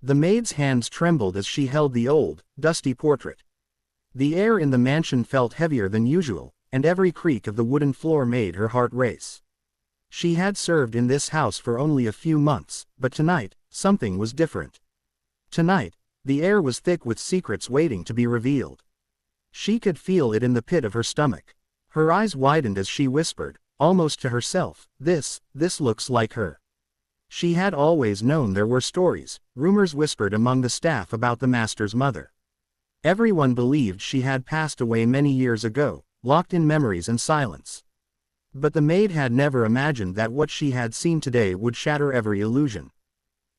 The maid's hands trembled as she held the old, dusty portrait. The air in the mansion felt heavier than usual, and every creak of the wooden floor made her heart race. She had served in this house for only a few months, but tonight, something was different. Tonight, the air was thick with secrets waiting to be revealed. She could feel it in the pit of her stomach. Her eyes widened as she whispered, almost to herself, this looks like her. She had always known there were stories, rumors whispered among the staff about the master's mother. Everyone believed she had passed away many years ago, locked in memories and silence. But the maid had never imagined that what she had seen today would shatter every illusion.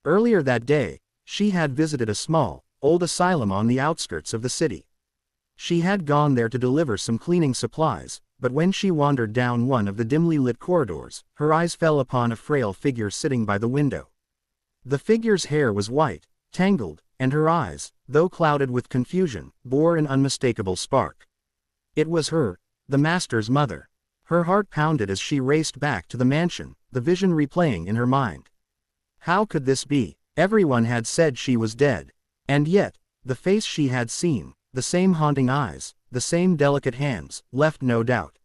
Earlier that day, she had visited a small, old asylum on the outskirts of the city. She had gone there to deliver some cleaning supplies, but when she wandered down one of the dimly lit corridors, her eyes fell upon a frail figure sitting by the window. The figure's hair was white, tangled, and her eyes, though clouded with confusion, bore an unmistakable spark. It was her, the master's mother. Her heart pounded as she raced back to the mansion, the vision replaying in her mind. How could this be? Everyone had said she was dead. And yet, the face she had seen, the same haunting eyes, the same delicate hands, left no doubt.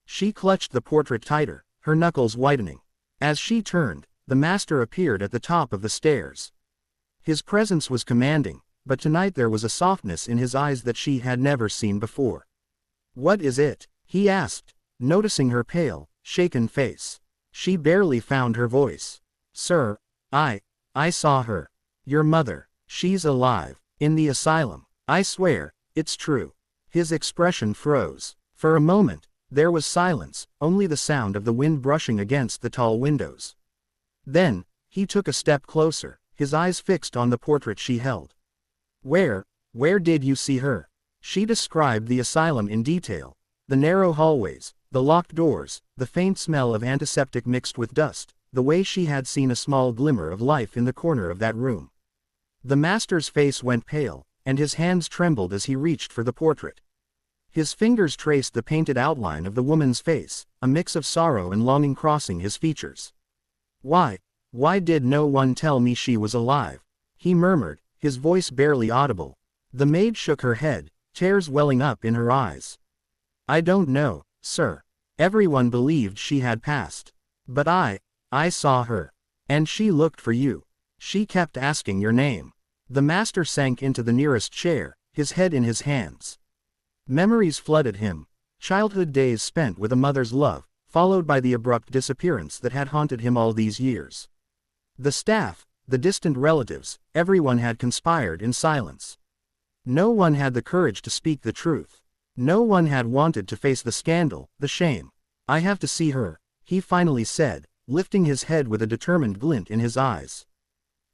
She clutched the portrait tighter, her knuckles whitening. As she turned, the master appeared at the top of the stairs. His presence was commanding, but tonight there was a softness in his eyes that she had never seen before. "What is it?" he asked, noticing her pale, shaken face. She barely found her voice. "Sir, I saw her. Your mother. She's alive. In the asylum. I swear, it's true." His expression froze. For a moment, there was silence, only the sound of the wind brushing against the tall windows. Then, he took a step closer, his eyes fixed on the portrait she held. Where did you see her?" She described the asylum in detail. The narrow hallways, the locked doors, the faint smell of antiseptic mixed with dust, the way she had seen a small glimmer of life in the corner of that room. The master's face went pale, and his hands trembled as he reached for the portrait. His fingers traced the painted outline of the woman's face, a mix of sorrow and longing crossing his features. Why did no one tell me she was alive?" he murmured, his voice barely audible. The maid shook her head, tears welling up in her eyes. "I don't know, sir. Everyone believed she had passed. But I saw her. And she looked for you. She kept asking your name." The master sank into the nearest chair, his head in his hands. Memories flooded him. Childhood days spent with a mother's love, followed by the abrupt disappearance that had haunted him all these years. The staff, the distant relatives, everyone had conspired in silence. No one had the courage to speak the truth. No one had wanted to face the scandal, the shame. "I have to see her," he finally said, lifting his head with a determined glint in his eyes.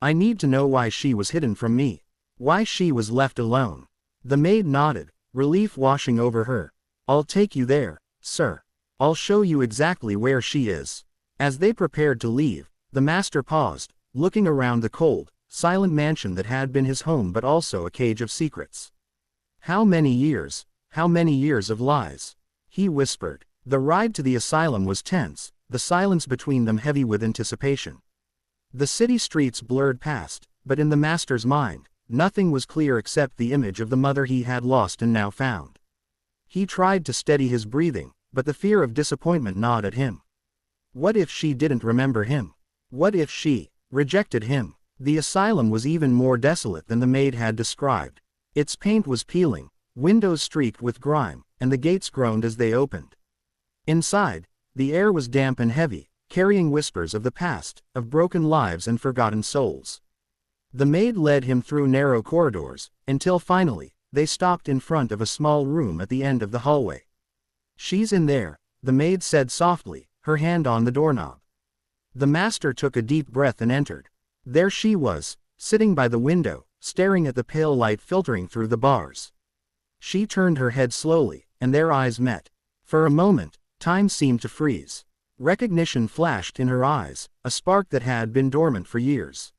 "I need to know why she was hidden from me. Why she was left alone." The maid nodded, relief washing over her. "I'll take you there, sir. I'll show you exactly where she is." As they prepared to leave, the master paused, looking around the cold, silent mansion that had been his home but also a cage of secrets. How many years of lies?" he whispered. The ride to the asylum was tense, the silence between them heavy with anticipation. The city streets blurred past, but in the master's mind, nothing was clear except the image of the mother he had lost and now found. He tried to steady his breathing, but the fear of disappointment gnawed at him. What if she didn't remember him? What if she rejected him? The asylum was even more desolate than the maid had described. Its paint was peeling, windows streaked with grime, and the gates groaned as they opened. Inside, the air was damp and heavy, carrying whispers of the past, of broken lives and forgotten souls. The maid led him through narrow corridors, until finally, they stopped in front of a small room at the end of the hallway. "She's in there," the maid said softly, her hand on the doorknob. The master took a deep breath and entered. There she was, sitting by the window, staring at the pale light filtering through the bars. She turned her head slowly, and their eyes met. For a moment, time seemed to freeze. Recognition flashed in her eyes, a spark that had been dormant for years.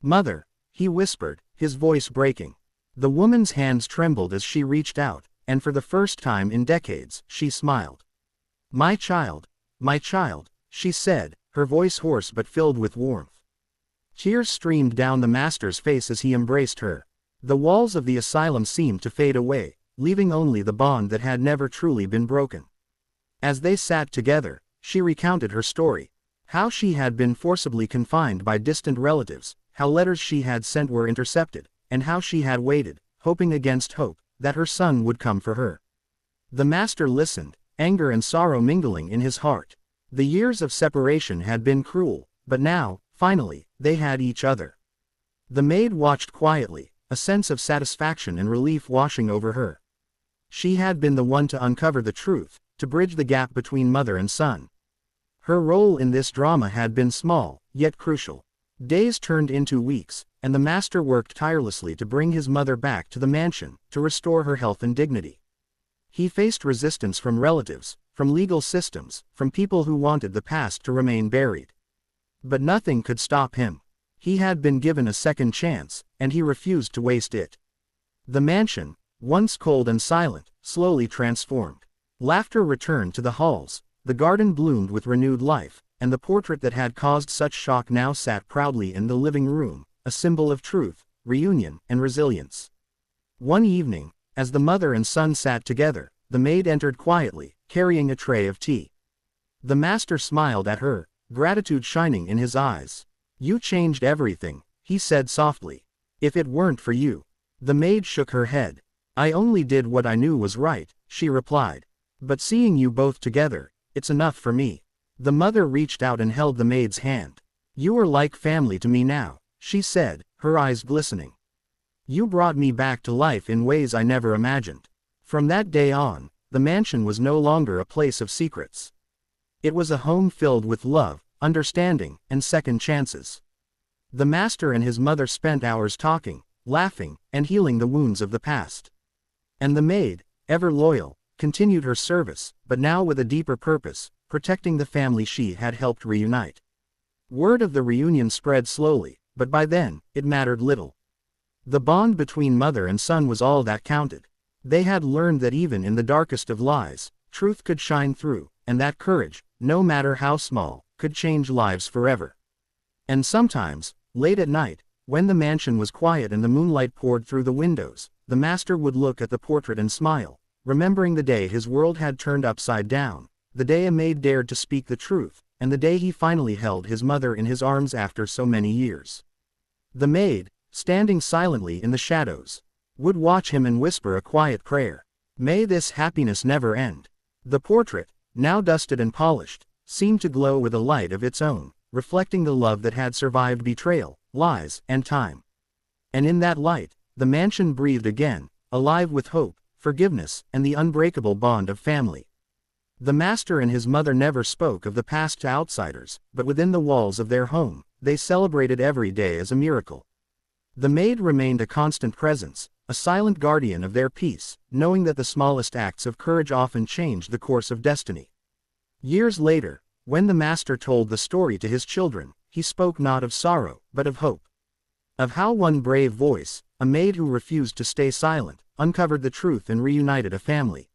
"Mother," he whispered, his voice breaking. The woman's hands trembled as she reached out, and for the first time in decades, she smiled. My child," she said, her voice hoarse but filled with warmth. Tears streamed down the master's face as he embraced her. The walls of the asylum seemed to fade away, leaving only the bond that had never truly been broken. As they sat together, she recounted her story. How she had been forcibly confined by distant relatives, how letters she had sent were intercepted, and how she had waited, hoping against hope, that her son would come for her. The master listened, anger and sorrow mingling in his heart. The years of separation had been cruel, but now, finally, they had each other. The maid watched quietly, a sense of satisfaction and relief washing over her. She had been the one to uncover the truth, to bridge the gap between mother and son. Her role in this drama had been small, yet crucial. Days turned into weeks, and the master worked tirelessly to bring his mother back to the mansion, to restore her health and dignity. He faced resistance from relatives, from legal systems, from people who wanted the past to remain buried. But nothing could stop him. He had been given a second chance, and he refused to waste it. The mansion, once cold and silent, slowly transformed. Laughter returned to the halls, the garden bloomed with renewed life, and the portrait that had caused such shock now sat proudly in the living room, a symbol of truth, reunion, and resilience. One evening, as the mother and son sat together, the maid entered quietly, carrying a tray of tea. The master smiled at her, gratitude shining in his eyes. "You changed everything," he said softly. "If it weren't for you." The maid shook her head. "I only did what I knew was right," she replied. "But seeing you both together, it's enough for me." The mother reached out and held the maid's hand. "You are like family to me now," she said, her eyes glistening. "You brought me back to life in ways I never imagined." From that day on, the mansion was no longer a place of secrets. It was a home filled with love, understanding, and second chances. The master and his mother spent hours talking, laughing, and healing the wounds of the past. And the maid, ever loyal, continued her service, but now with a deeper purpose, protecting the family she had helped reunite. Word of the reunion spread slowly, but by then, it mattered little. The bond between mother and son was all that counted. They had learned that even in the darkest of lies, truth could shine through, and that courage, no matter how small, could change lives forever. And sometimes, late at night, when the mansion was quiet and the moonlight poured through the windows, the master would look at the portrait and smile, remembering the day his world had turned upside down, the day a maid dared to speak the truth, and the day he finally held his mother in his arms after so many years. The maid, standing silently in the shadows, would watch him and whisper a quiet prayer. "May this happiness never end." The portrait, now dusted and polished, seemed to glow with a light of its own, reflecting the love that had survived betrayal, lies, and time. And in that light, the mansion breathed again, alive with hope, forgiveness, and the unbreakable bond of family. The master and his mother never spoke of the past to outsiders, but within the walls of their home, they celebrated every day as a miracle. The maid remained a constant presence, a silent guardian of their peace, knowing that the smallest acts of courage often changed the course of destiny. Years later, when the master told the story to his children, he spoke not of sorrow, but of hope. Of how one brave voice, a maid who refused to stay silent, uncovered the truth and reunited a family.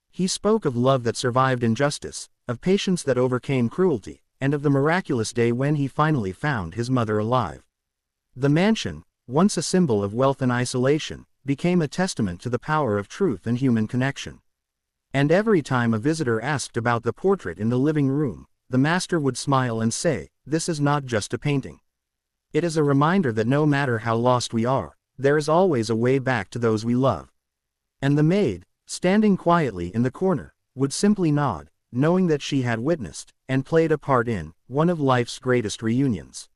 He spoke of love that survived injustice, of patience that overcame cruelty, and of the miraculous day when he finally found his mother alive. The mansion, once a symbol of wealth and isolation, became a testament to the power of truth and human connection. And every time a visitor asked about the portrait in the living room, the master would smile and say, "This is not just a painting. It is a reminder that no matter how lost we are, there is always a way back to those we love." And the maid, standing quietly in the corner, would simply nod, knowing that she had witnessed, and played a part in, one of life's greatest reunions.